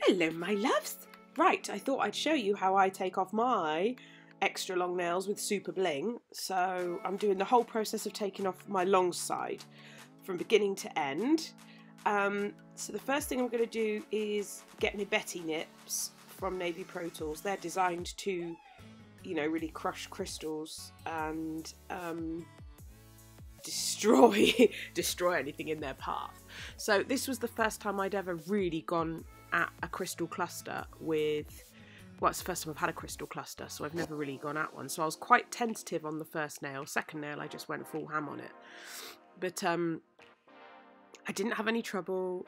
Hello, my loves. Right, I thought I'd show you how I take off my extra long nails with Super Bling. So I'm doing the whole process of taking off my long side from beginning to end. So the first thing I'm going to do is get my Betty nips from Navy Pro Tools. They're designed to, you know, really crush crystals and destroy anything in their path. So this was the first time I'd ever really gone at a crystal cluster with, well, it's the first time I've had a crystal cluster, so I've never really gone at one. So I was quite tentative on the first nail. Second nail, I just went full ham on it. But I didn't have any trouble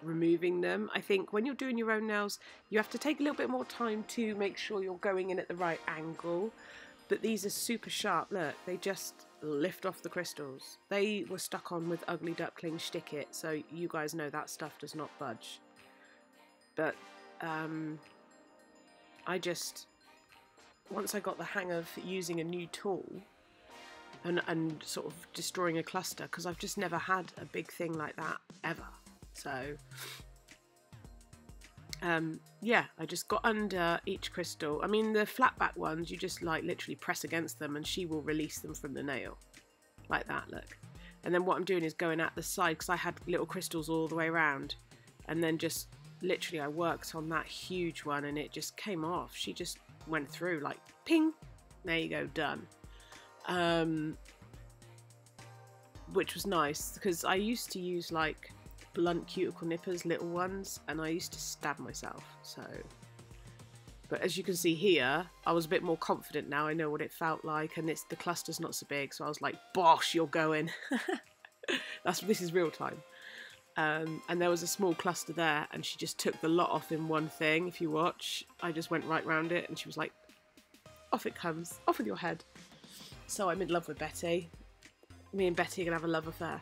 removing them. I think when you're doing your own nails, you have to take a little bit more time to make sure you're going in at the right angle. But these are super sharp. Look, they just lift off the crystals. They were stuck on with Ugly Duckling Stick It, so you guys know that stuff does not budge. But I just, once I got the hang of using a new tool and sort of destroying a cluster, because I've just never had a big thing like that ever. So yeah, I just got under each crystal. I mean, the flat back ones, you just like literally press against them and she will release them from the nail. Like that, look. And then what I'm doing is going at the side, because I had little crystals all the way around. And then just literally I worked on that huge one and it just came off. She just went through like ping. There you go, done. Which was nice, because I used to use like blunt cuticle nippers, little ones, and I used to stab myself. So, but as you can see here, I was a bit more confident now. I know what it felt like, and the cluster's not so big, so I was like, bosh, you're going. This is real time. And there was a small cluster there, and she just took the lot off in one thing. If you watch, I just went right round it, and she was like, off it comes, off with your head. So I'm in love with Betty. Me and Betty are gonna have a love affair.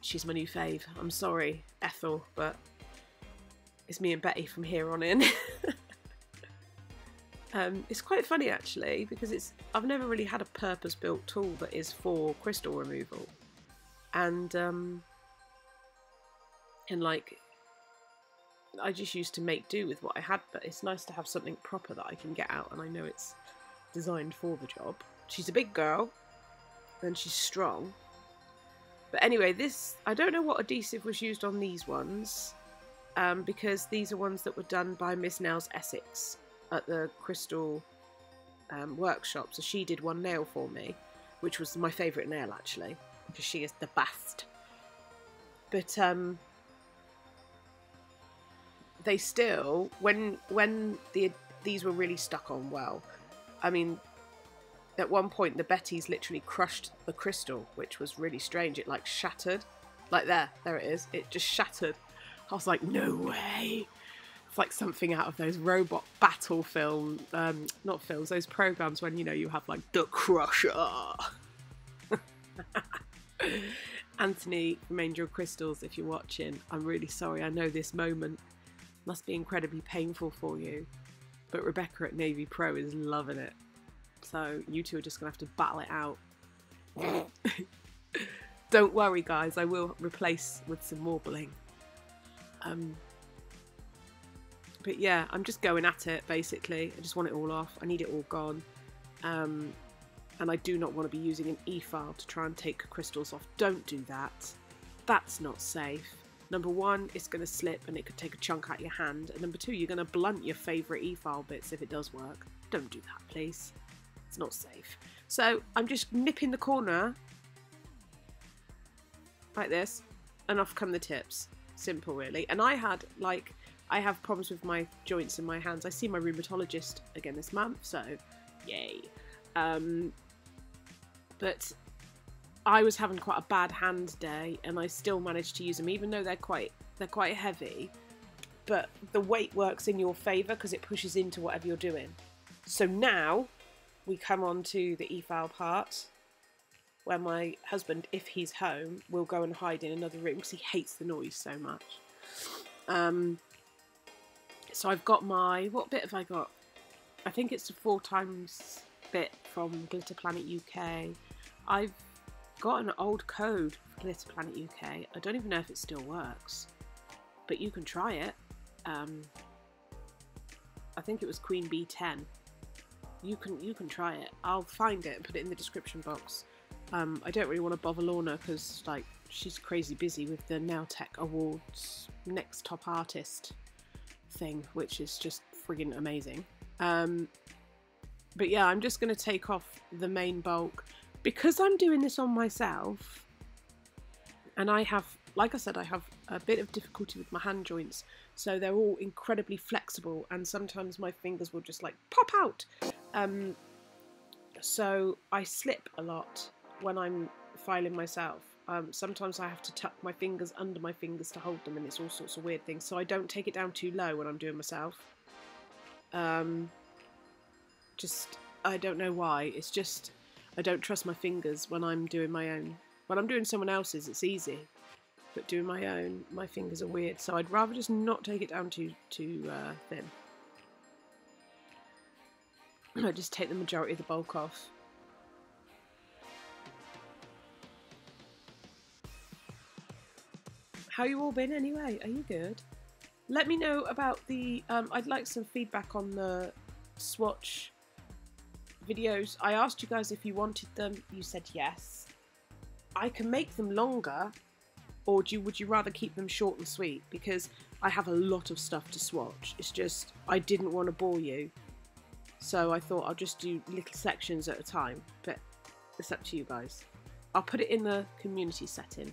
She's my new fave. I'm sorry, Ethel, but it's me and Betty from here on in. It's quite funny actually, because I've never really had a purpose-built tool that is for crystal removal, and like I just used to make do with what I had. But it's nice to have something proper that I can get out, and I know it's designed for the job. She's a big girl, and she's strong. But anyway, I don't know what adhesive was used on these ones, because these are ones that were done by Miss Nels Essex at the Crystal workshop. So she did one nail for me, which was my favourite nail actually, because she is the best. But they still, when these were really stuck on well, I mean, at one point the Bettys literally crushed the crystal, which was really strange. It like shattered, like there it is, it just shattered. I was like, no way. It's like something out of those robot battle film, not films, those programs when, you know, you have like the Crusher. Anthony from Angel Crystals, if you're watching, I'm really sorry. I know this moment must be incredibly painful for you, but Rebecca at Navy Pro is loving it. So you two are just going to have to battle it out. Don't worry guys, I will replace with some more bling. But yeah, I'm just going at it basically. I just want it all off. I need it all gone. And I do not want to be using an e-file to try and take crystals off. Don't do that. That's not safe. Number one, it's going to slip and it could take a chunk out of your hand. And number two, you're going to blunt your favourite e-file bits if it does work. Don't do that, please. It's not safe. So I'm just nipping the corner like this, and off come the tips. Simple, really. And I have problems with my joints in my hands. I see my rheumatologist again this month, so yay. But I was having quite a bad hand day, and I still managed to use them, even though they're quite heavy. But the weight works in your favour because it pushes into whatever you're doing. So now we come on to the e-file part, where my husband, if he's home, will go and hide in another room because he hates the noise so much. So I've got what bit have I got? I think it's a 4x bit from Glitter Planet UK. I've got an old code for Glitter Planet UK. I don't even know if it still works, but you can try it. I think it was Queen Bee 10. You can try it. I'll find it and put it in the description box. I don't really want to bother Lorna because like she's crazy busy with the Nail Tech Awards Next Top Artist thing, which is just friggin' amazing. But yeah, I'm just going to take off the main bulk because I'm doing this on myself, and I have, like I said, I have a bit of difficulty with my hand joints, so they're all incredibly flexible, and sometimes my fingers will just like pop out. So I slip a lot when I'm filing myself. Sometimes I have to tuck my fingers under my fingers to hold them, and it's all sorts of weird things, so I don't take it down too low when I'm doing myself. Just, I don't know why, it's just I don't trust my fingers when I'm doing my own. When I'm doing someone else's it's easy, but doing my own, my fingers are weird, so I'd rather just not take it down too thin. I just take the majority of the bulk off. How you all been anyway? Are you good? Let me know about the, I'd like some feedback on the swatch videos. I asked you guys if you wanted them, you said yes. I can make them longer, or would you rather keep them short and sweet? Because I have a lot of stuff to swatch. It's just, I didn't want to bore you. So I thought I'll just do little sections at a time, but it's up to you guys. I'll put it in the community setting.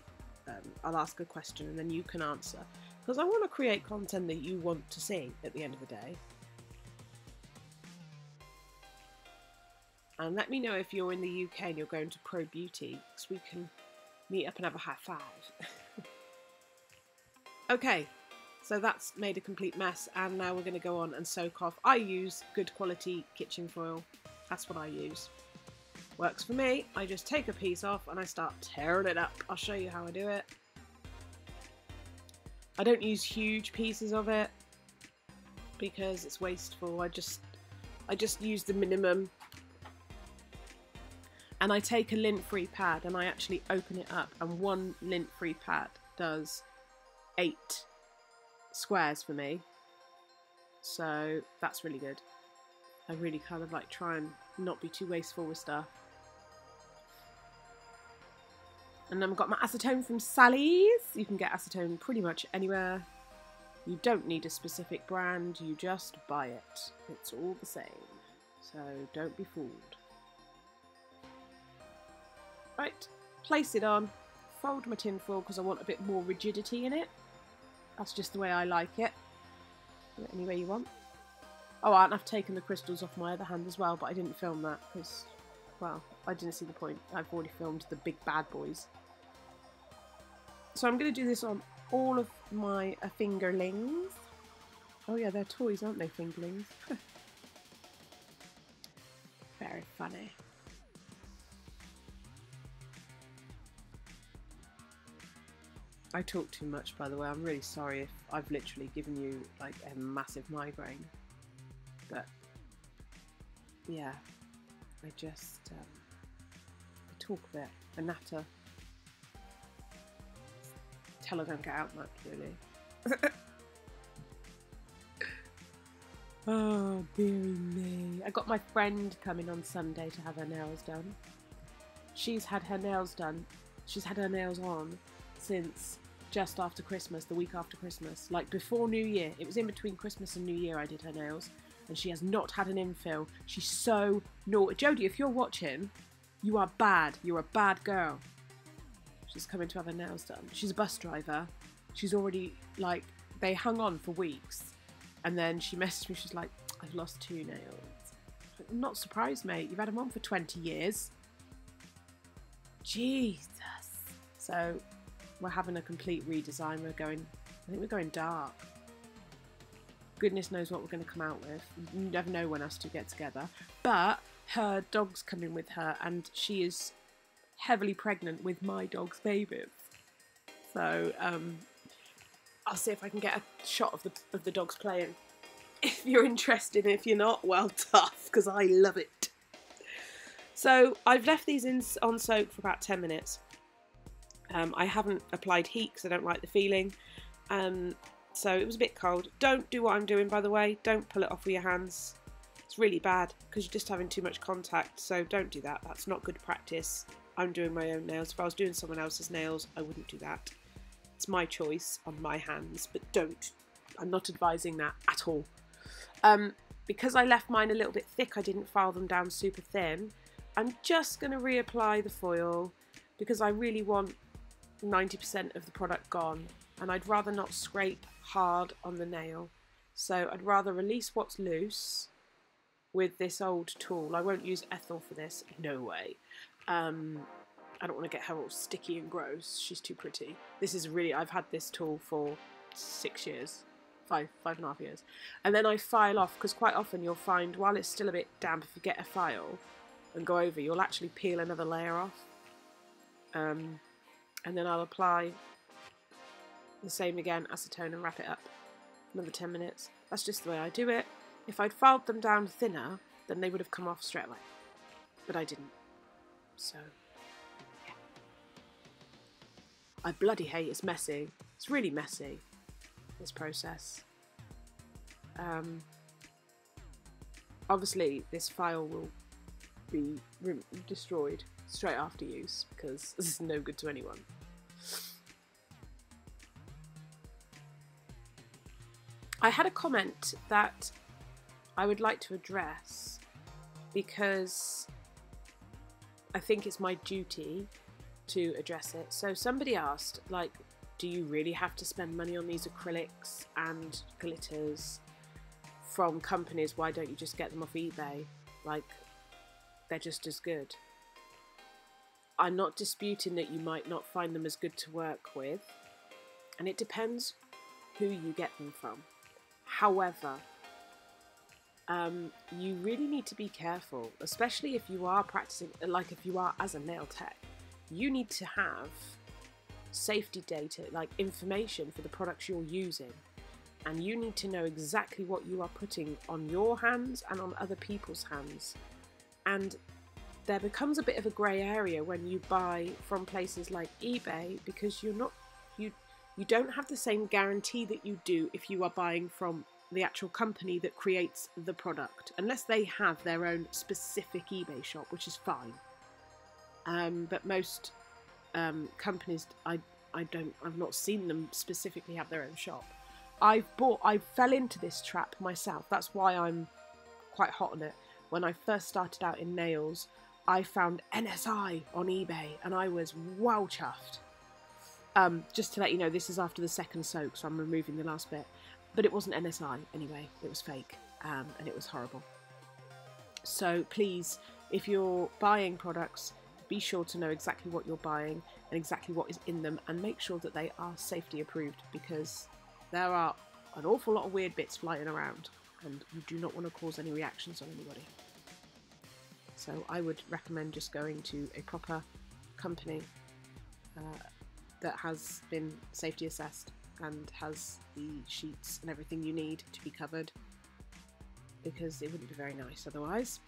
I'll ask a question and then you can answer. Because I want to create content that you want to see at the end of the day. And let me know if you're in the UK and you're going to Pro Beauty, so we can meet up and have a high five. Okay, so that's made a complete mess, and now we're going to go on and soak off. I use good quality kitchen foil. That's what I use. Works for me. I just take a piece off and I start tearing it up. I'll show you how I do it. I don't use huge pieces of it because it's wasteful. I just use the minimum. And I take a lint-free pad and I actually open it up, and one lint-free pad does 8 squares for me. So that's really good. I really kind of like try and not be too wasteful with stuff. And then I've got my acetone from Sally's. You can get acetone pretty much anywhere. You don't need a specific brand, you just buy it. It's all the same. So don't be fooled. Right, place it on. Fold my tin foil because I want a bit more rigidity in it. That's just the way I like it. Do it any way you want. Oh, and I've taken the crystals off my other hand as well, but I didn't film that because, well, I didn't see the point. I've already filmed the big bad boys. So I'm going to do this on all of my fingerlings. Oh yeah, they're toys, aren't they, fingerlings? Very funny. I talk too much, by the way. I'm really sorry if I've literally given you like a massive migraine. But yeah, I just I talk a bit. I natter. Tell I don't get out much, really. Oh, dearie me. I got my friend coming on Sunday to have her nails done. She's had her nails done. She's had her nails on since just after Christmas, the week after Christmas. Like before New Year. It was in between Christmas and New Year I did her nails. And she has not had an infill. She's so naughty. Jodie, if you're watching, you are bad. You're a bad girl. She's coming to have her nails done. She's a bus driver. She's already, like, they hung on for weeks. And then she messaged me, she's like, I've lost 2 nails. I'm not surprised, mate. You've had them on for 20 years. Jesus. So, we're having a complete redesign. I think we're going dark. Goodness knows what we're going to come out with. You never know when us two get together. But her dog's coming with her, and she is heavily pregnant with my dog's babies. So I'll see if I can get a shot of the dogs playing. If you're interested, if you're not, well, tough, because I love it. So I've left these on soak for about 10 minutes. I haven't applied heat because I don't like the feeling. So it was a bit cold. Don't do what I'm doing, by the way. Don't pull it off with your hands. It's really bad because you're just having too much contact. So don't do that. That's not good practice. I'm doing my own nails. If I was doing someone else's nails, I wouldn't do that. It's my choice on my hands, but don't. I'm not advising that at all. Because I left mine a little bit thick, I didn't file them down super thin. I'm just going to reapply the foil because I really want 90% of the product gone, and I'd rather not scrape hard on the nail. So I'd rather release what's loose with this old tool. I won't use Ethel for this, no way. I don't want to get her all sticky and gross. She's too pretty. This is really, I've had this tool for 6 years. Five and a half years. And then I file off, because quite often you'll find while it's still a bit damp, if you get a file and go over, you'll actually peel another layer off. And then I'll apply the same again, acetone, and wrap it up. Another 10 minutes. That's just the way I do it. If I'd filed them down thinner, then they would have come off straight away. But I didn't. So, yeah. I bloody hate it's messy. It's really messy, this process. Obviously, this file will be destroyed straight after use because this is no good to anyone. I had a comment that I would like to address because I think it's my duty to address it. So somebody asked, like, do you really have to spend money on these acrylics and glitters from companies? Why don't you just get them off eBay? Like, they're just as good. I'm not disputing that you might not find them as good to work with, and it depends who you get them from. However, you really need to be careful, especially if you are practicing, like if you are as a nail tech. You need to have safety data, like information for the products you're using, and you need to know exactly what you are putting on your hands and on other people's hands. And there becomes a bit of a grey area when you buy from places like eBay, because you don't have the same guarantee that you do if you are buying from the actual company that creates the product, unless they have their own specific eBay shop, which is fine. But most companies, I've not seen them specifically have their own shop. I fell into this trap myself. That's why I'm quite hot on it. When I first started out in nails, I found NSI on eBay and I was wow chuffed. Just to let you know, this is after the second soak, so I'm removing the last bit. But it wasn't NSI anyway, it was fake, and it was horrible. So please, if you're buying products, be sure to know exactly what you're buying and exactly what is in them, and make sure that they are safety approved, because there are an awful lot of weird bits flying around and you do not want to cause any reactions on anybody. So I would recommend just going to a proper company that has been safety assessed and has the sheets and everything you need to be covered, because it wouldn't be very nice otherwise.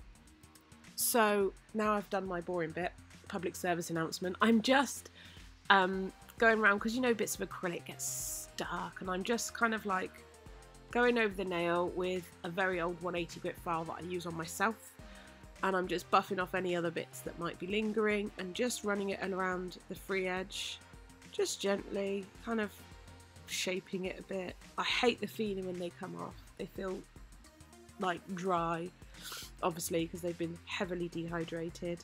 So now I've done my boring bit, public service announcement. I'm just going around, because you know bits of acrylic get stuck, and I'm just kind of like going over the nail with a very old 180 grit file that I use on myself, and I'm just buffing off any other bits that might be lingering and just running it around the free edge, just gently, kind of shaping it a bit. I hate the feeling when they come off. They feel like dry, obviously, because they've been heavily dehydrated.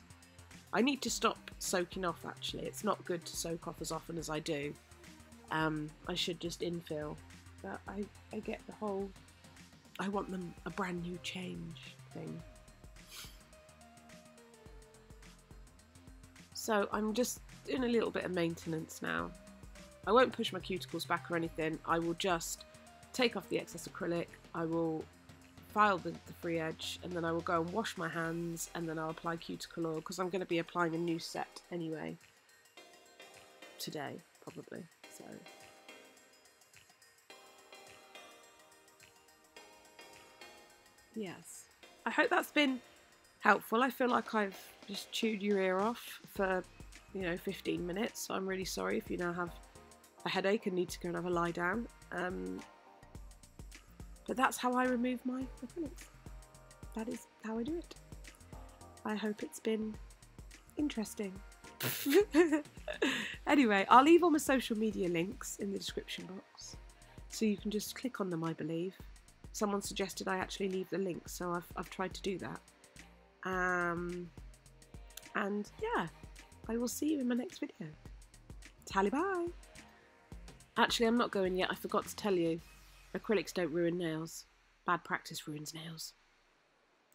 I need to stop soaking off, actually. It's not good to soak off as often as I do. I should just infill, but I get the whole I want them a brand new change thing. So I'm just doing a little bit of maintenance now. I won't push my cuticles back or anything. I will just take off the excess acrylic, I will file the free edge, and then I will go and wash my hands, and then I'll apply cuticle oil, because I'm going to be applying a new set anyway today, probably. So yes, I hope that's been helpful. I feel like I've just chewed your ear off for 15 minutes, so I'm really sorry if you now have a headache and need to go and have a lie down. But that's how I remove my acrylics. That is how I do it. I hope it's been interesting. Anyway, I'll leave all my social media links in the description box, so you can just click on them, I believe. Someone suggested I actually leave the links, so I've tried to do that. And yeah, I will see you in my next video. Tally bye! Actually, I'm not going yet. I forgot to tell you. Acrylics don't ruin nails. Bad practice ruins nails.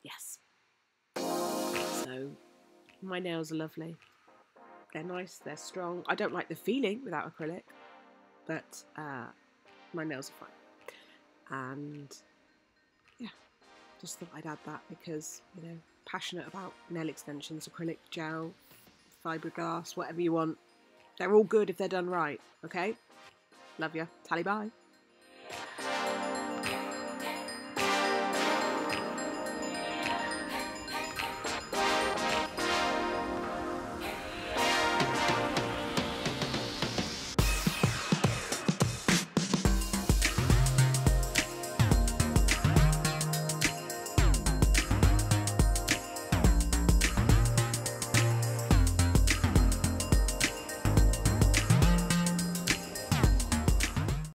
Yes. So, my nails are lovely. They're nice, they're strong. I don't like the feeling without acrylic, but my nails are fine. And yeah, just thought I'd add that because, you know, passionate about nail extensions, acrylic, gel, fiberglass, whatever you want. They're all good if they're done right, okay? Love ya. Tally bye.